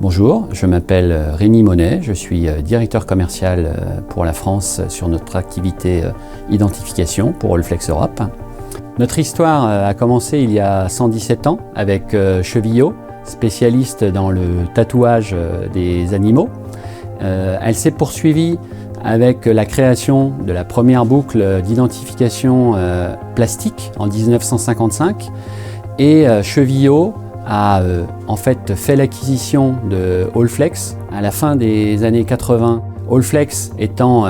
Bonjour, je m'appelle Rémi Monet, je suis directeur commercial pour la France sur notre activité identification pour Allflex Europe. Notre histoire a commencé il y a 117 ans avec Chevillot, spécialiste dans le tatouage des animaux. Elle s'est poursuivie avec la création de la première boucle d'identification plastique en 1955 et Chevillot a en fait l'acquisition de Allflex à la fin des années 80. Allflex étant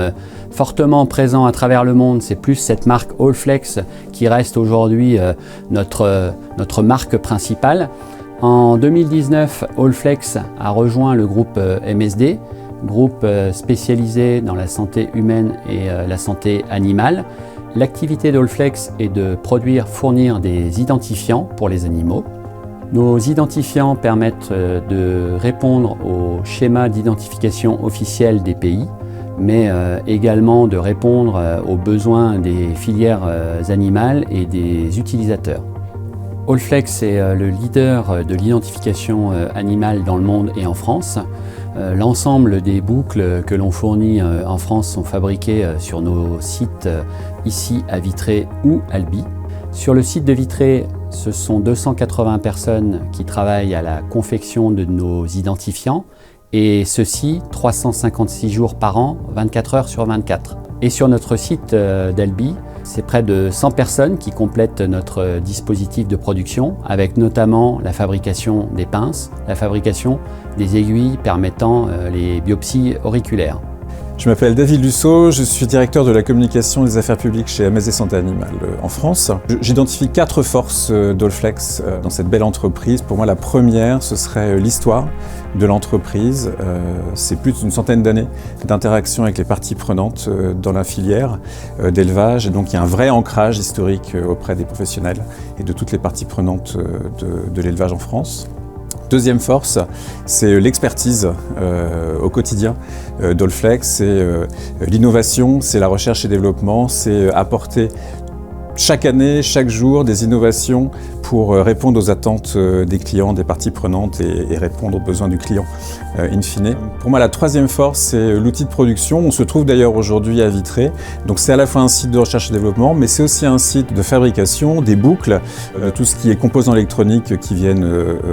fortement présent à travers le monde, c'est plus cette marque Allflex qui reste aujourd'hui notre marque principale. En 2019, Allflex a rejoint le groupe MSD, groupe spécialisé dans la santé humaine et la santé animale. L'activité d'Allflex est de fournir des identifiants pour les animaux. Nos identifiants permettent de répondre au schéma d'identification officiel des pays, mais également de répondre aux besoins des filières animales et des utilisateurs. Allflex est le leader de l'identification animale dans le monde et en France. L'ensemble des boucles que l'on fournit en France sont fabriquées sur nos sites ici à Vitré ou Albi. Sur le site de Vitré, ce sont 280 personnes qui travaillent à la confection de nos identifiants et ceci 356 jours par an, 24 heures sur 24. Et sur notre site d'Albi, c'est près de 100 personnes qui complètent notre dispositif de production avec notamment la fabrication des pinces, la fabrication des aiguilles permettant les biopsies auriculaires. Je m'appelle David Lusseau, je suis directeur de la communication et des affaires publiques chez MSD Santé Animale en France. J'identifie 4 forces d'Allflex dans cette belle entreprise. Pour moi, la première, ce serait l'histoire de l'entreprise. C'est plus d'une centaine d'années d'interaction avec les parties prenantes dans la filière d'élevage. Et donc, il y a un vrai ancrage historique auprès des professionnels et de toutes les parties prenantes de l'élevage en France. Deuxième force, c'est l'expertise au quotidien d'Allflex, c'est l'innovation, c'est la recherche et développement, c'est apporter chaque année, chaque jour, des innovations pour répondre aux attentes des clients, des parties prenantes et répondre aux besoins du client in fine. Pour moi, la troisième force, c'est l'outil de production. On se trouve d'ailleurs aujourd'hui à Vitré. Donc c'est à la fois un site de recherche et développement, mais c'est aussi un site de fabrication, des boucles, tout ce qui est composants électroniques qui viennent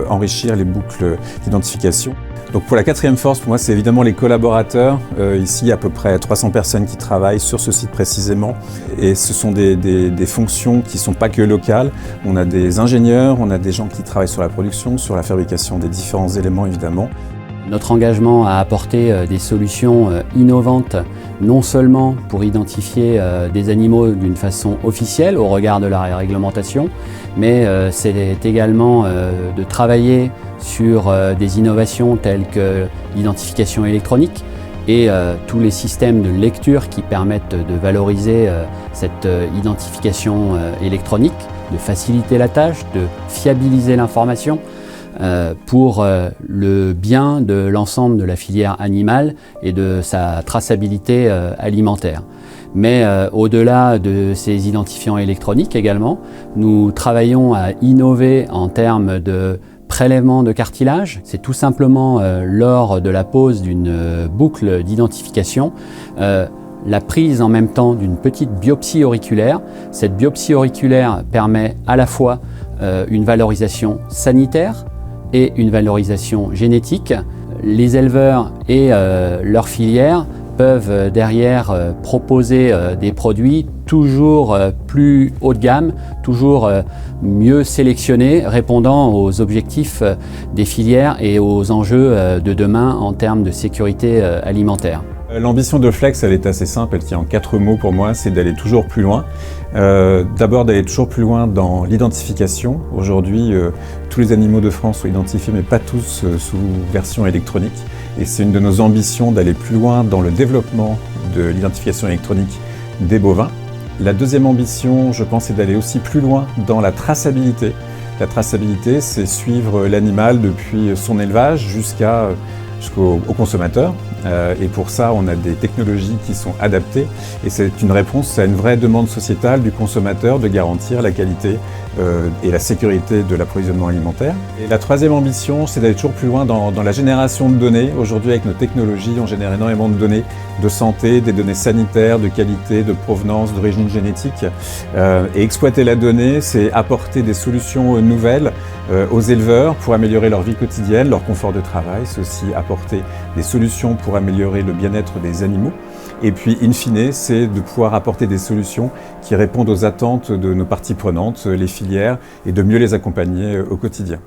enrichir les boucles d'identification. Donc pour la quatrième force, pour moi, c'est évidemment les collaborateurs. Ici, il y a à peu près 300 personnes qui travaillent sur ce site précisément. Et ce sont des fonctions qui ne sont pas que locales. On a des ingénieurs, on a des gens qui travaillent sur la production, sur la fabrication des différents éléments, évidemment. Notre engagement à apporter des solutions innovantes, non seulement pour identifier des animaux d'une façon officielle au regard de la réglementation, mais c'est également de travailler sur des innovations telles que l'identification électronique et tous les systèmes de lecture qui permettent de valoriser cette identification électronique, de faciliter la tâche, de fiabiliser l'information pour le bien de l'ensemble de la filière animale et de sa traçabilité alimentaire. Mais au-delà de ces identifiants électroniques également, nous travaillons à innover en termes de prélèvement de cartilage. C'est tout simplement lors de la pose d'une boucle d'identification, la prise en même temps d'une petite biopsie auriculaire. Cette biopsie auriculaire permet à la fois une valorisation sanitaire et une valorisation génétique. Les éleveurs et leurs filières peuvent derrière proposer des produits toujours plus haut de gamme, toujours mieux sélectionnés, répondant aux objectifs des filières et aux enjeux de demain en termes de sécurité alimentaire. L'ambition d'Allflex, elle est assez simple, elle tient en 4 mots pour moi, c'est d'aller toujours plus loin. D'abord d'aller toujours plus loin dans l'identification. Aujourd'hui, tous les animaux de France sont identifiés, mais pas tous sous version électronique. Et c'est une de nos ambitions d'aller plus loin dans le développement de l'identification électronique des bovins. La deuxième ambition, je pense, est d'aller aussi plus loin dans la traçabilité. La traçabilité, c'est suivre l'animal depuis son élevage jusqu'au consommateur. Et pour ça, on a des technologies qui sont adaptées. Et c'est une réponse à une vraie demande sociétale du consommateur de garantir la qualité et la sécurité de l'approvisionnement alimentaire. Et la troisième ambition, c'est d'aller toujours plus loin dans la génération de données. Aujourd'hui, avec nos technologies, on génère énormément de données de santé, des données sanitaires, de qualité, de provenance, d'origine génétique. Et exploiter la donnée, c'est apporter des solutions nouvelles aux éleveurs pour améliorer leur vie quotidienne, leur confort de travail. C'est aussi apporter des solutions pour améliorer le bien-être des animaux. Et puis, in fine, c'est de pouvoir apporter des solutions qui répondent aux attentes de nos parties prenantes, les filières, et de mieux les accompagner au quotidien.